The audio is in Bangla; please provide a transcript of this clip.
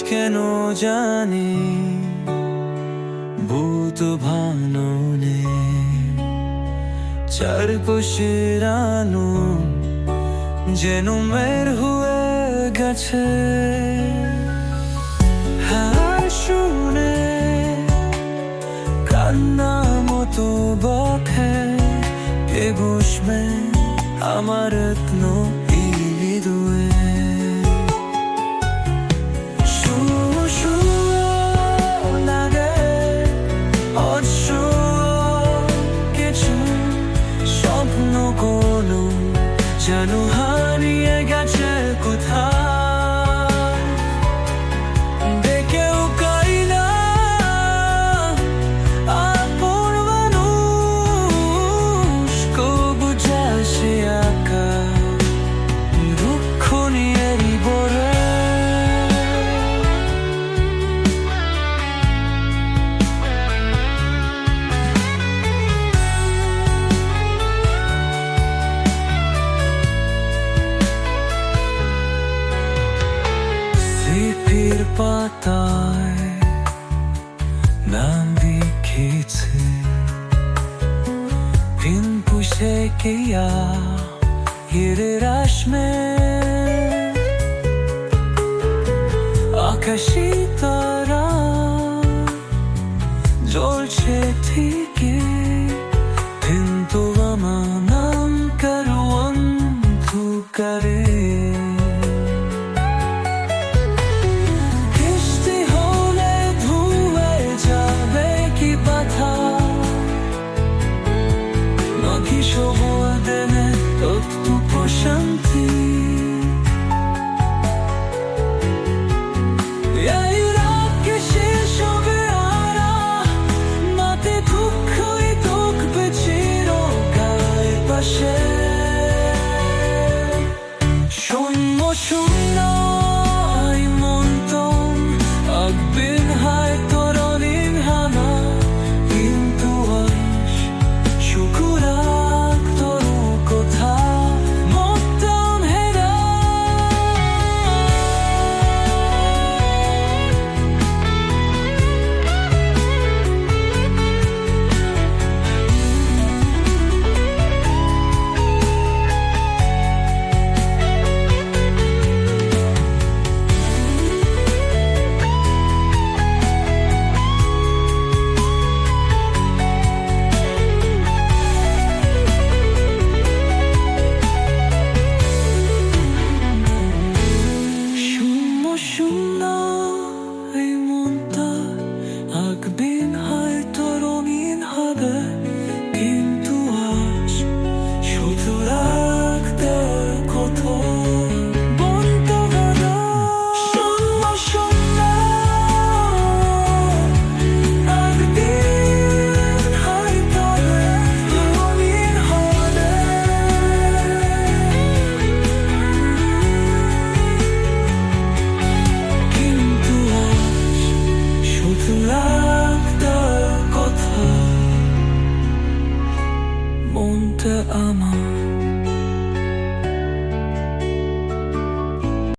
কেন জানি ভূত ভাননে চারপাশের আলো যেন মের হয়ে গেছে। হার শুনে কান্না মতো বকে কে বসবে আমার রত্ন হৃদয়ে। যেন হারিয়ে গেছে কোথায়, দেখেও কাই না আপন মানুষ, কবু যাসে একা দুঃখ নিয়ে বরে। স্মৃতির পাতায় নাম লিখেছে দিন পুষে কিয়া হিরের আসমে আকাশি তারা জ্বলছে ঠিক